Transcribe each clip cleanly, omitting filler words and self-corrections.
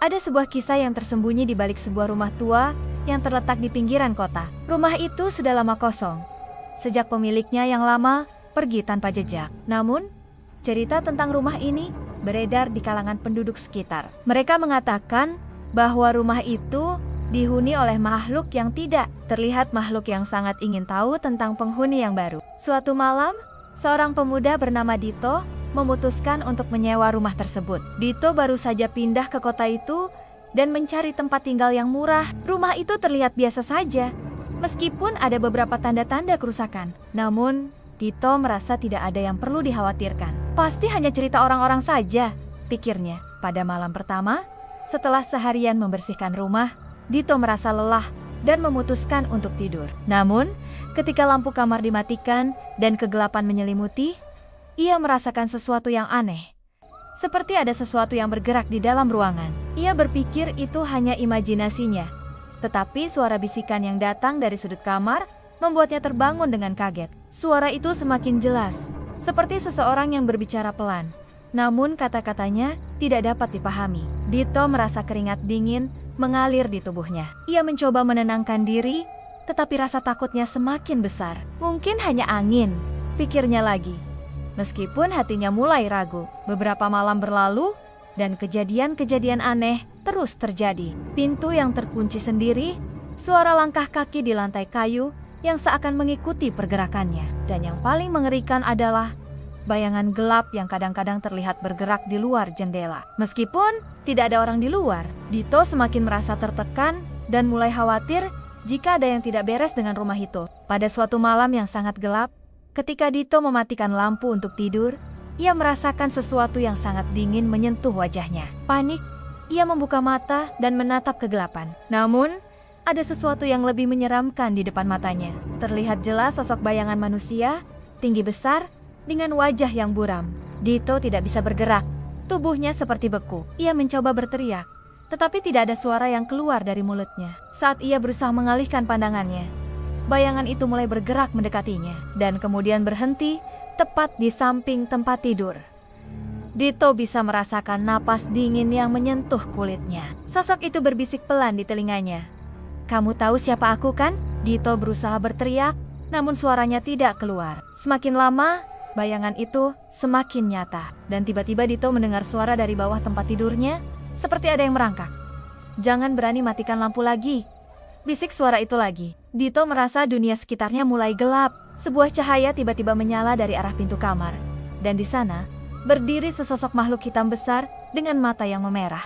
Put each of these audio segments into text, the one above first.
Ada sebuah kisah yang tersembunyi di balik sebuah rumah tua yang terletak di pinggiran kota. Rumah itu sudah lama kosong, sejak pemiliknya yang lama pergi tanpa jejak. Namun, cerita tentang rumah ini beredar di kalangan penduduk sekitar. Mereka mengatakan bahwa rumah itu dihuni oleh makhluk yang tidak terlihat, makhluk yang sangat ingin tahu tentang penghuni yang baru. Suatu malam, seorang pemuda bernama Dito memutuskan untuk menyewa rumah tersebut. Dito baru saja pindah ke kota itu dan mencari tempat tinggal yang murah. Rumah itu terlihat biasa saja, meskipun ada beberapa tanda-tanda kerusakan. Namun, Dito merasa tidak ada yang perlu dikhawatirkan. Pasti hanya cerita orang-orang saja, pikirnya. Pada malam pertama, setelah seharian membersihkan rumah, Dito merasa lelah dan memutuskan untuk tidur. Namun, ketika lampu kamar dimatikan dan kegelapan menyelimuti, ia merasakan sesuatu yang aneh. Seperti ada sesuatu yang bergerak di dalam ruangan. Ia berpikir itu hanya imajinasinya. Tetapi suara bisikan yang datang dari sudut kamar membuatnya terbangun dengan kaget. Suara itu semakin jelas, seperti seseorang yang berbicara pelan. Namun kata-katanya tidak dapat dipahami. Dito merasa keringat dingin mengalir di tubuhnya. Ia mencoba menenangkan diri, tetapi rasa takutnya semakin besar. Mungkin hanya angin, pikirnya lagi. Meskipun hatinya mulai ragu, beberapa malam berlalu dan kejadian-kejadian aneh terus terjadi. Pintu yang terkunci sendiri, suara langkah kaki di lantai kayu yang seakan mengikuti pergerakannya. Dan yang paling mengerikan adalah bayangan gelap yang kadang-kadang terlihat bergerak di luar jendela. Meskipun tidak ada orang di luar, Dito semakin merasa tertekan dan mulai khawatir jika ada yang tidak beres dengan rumah itu. Pada suatu malam yang sangat gelap, ketika Dito mematikan lampu untuk tidur, ia merasakan sesuatu yang sangat dingin menyentuh wajahnya. Panik, ia membuka mata dan menatap kegelapan. Namun, ada sesuatu yang lebih menyeramkan di depan matanya. Terlihat jelas sosok bayangan manusia, tinggi besar, dengan wajah yang buram. Dito tidak bisa bergerak, tubuhnya seperti beku. Ia mencoba berteriak, tetapi tidak ada suara yang keluar dari mulutnya. Saat ia berusaha mengalihkan pandangannya, bayangan itu mulai bergerak mendekatinya dan kemudian berhenti tepat di samping tempat tidur. Dito bisa merasakan napas dingin yang menyentuh kulitnya. Sosok itu berbisik pelan di telinganya. "Kamu tahu siapa aku kan?" Dito berusaha berteriak, namun suaranya tidak keluar. Semakin lama, bayangan itu semakin nyata. Dan tiba-tiba Dito mendengar suara dari bawah tempat tidurnya, seperti ada yang merangkak. "Jangan berani matikan lampu lagi," bisik suara itu lagi. Dito merasa dunia sekitarnya mulai gelap. Sebuah cahaya tiba-tiba menyala dari arah pintu kamar. Dan di sana, berdiri sesosok makhluk hitam besar dengan mata yang memerah.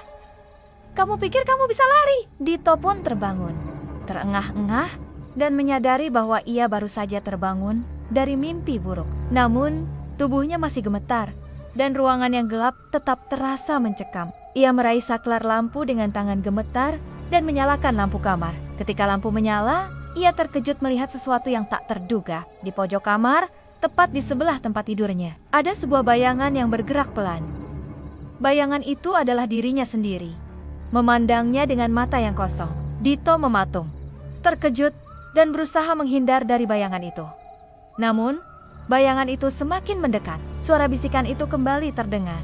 "Kamu pikir kamu bisa lari?" Dito pun terbangun, terengah-engah, dan menyadari bahwa ia baru saja terbangun dari mimpi buruk. Namun, tubuhnya masih gemetar, dan ruangan yang gelap tetap terasa mencekam. Ia meraih saklar lampu dengan tangan gemetar dan menyalakan lampu kamar. Ketika lampu menyala, ia terkejut melihat sesuatu yang tak terduga. Di pojok kamar, tepat di sebelah tempat tidurnya, ada sebuah bayangan yang bergerak pelan. Bayangan itu adalah dirinya sendiri, memandangnya dengan mata yang kosong. Dito mematung, terkejut, dan berusaha menghindar dari bayangan itu. Namun, bayangan itu semakin mendekat. Suara bisikan itu kembali terdengar,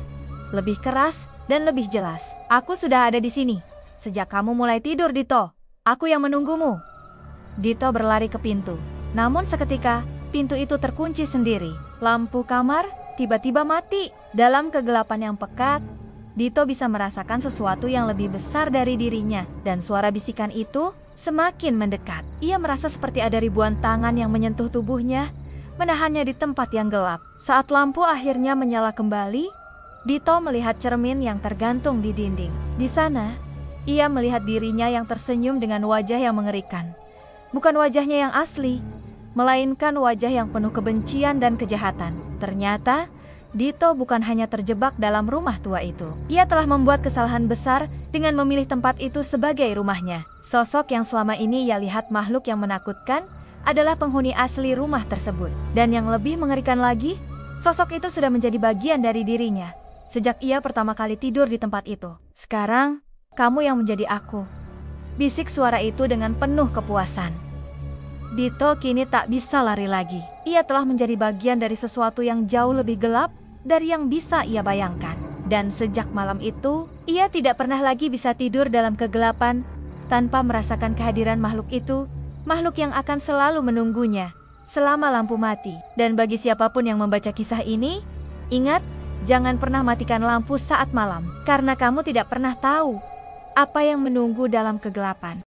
lebih keras dan lebih jelas. "Aku sudah ada di sini. Sejak kamu mulai tidur, Dito. Aku yang menunggumu." Dito berlari ke pintu. Namun seketika, pintu itu terkunci sendiri. Lampu kamar tiba-tiba mati. Dalam kegelapan yang pekat, Dito bisa merasakan sesuatu yang lebih besar dari dirinya. Dan suara bisikan itu semakin mendekat. Ia merasa seperti ada ribuan tangan yang menyentuh tubuhnya, menahannya di tempat yang gelap. Saat lampu akhirnya menyala kembali, Dito melihat cermin yang tergantung di dinding. Di sana, ia melihat dirinya yang tersenyum dengan wajah yang mengerikan. Bukan wajahnya yang asli, melainkan wajah yang penuh kebencian dan kejahatan. Ternyata, Dito bukan hanya terjebak dalam rumah tua itu. Ia telah membuat kesalahan besar dengan memilih tempat itu sebagai rumahnya. Sosok yang selama ini ia lihat makhluk yang menakutkan adalah penghuni asli rumah tersebut. Dan yang lebih mengerikan lagi, sosok itu sudah menjadi bagian dari dirinya sejak ia pertama kali tidur di tempat itu. "Sekarang, kamu yang menjadi aku," bisik suara itu dengan penuh kepuasan. Dito kini tak bisa lari lagi. Ia telah menjadi bagian dari sesuatu yang jauh lebih gelap dari yang bisa ia bayangkan. Dan sejak malam itu, ia tidak pernah lagi bisa tidur dalam kegelapan tanpa merasakan kehadiran makhluk itu, makhluk yang akan selalu menunggunya selama lampu mati. Dan bagi siapapun yang membaca kisah ini, ingat, jangan pernah matikan lampu saat malam, karena kamu tidak pernah tahu apa yang menunggu dalam kegelapan.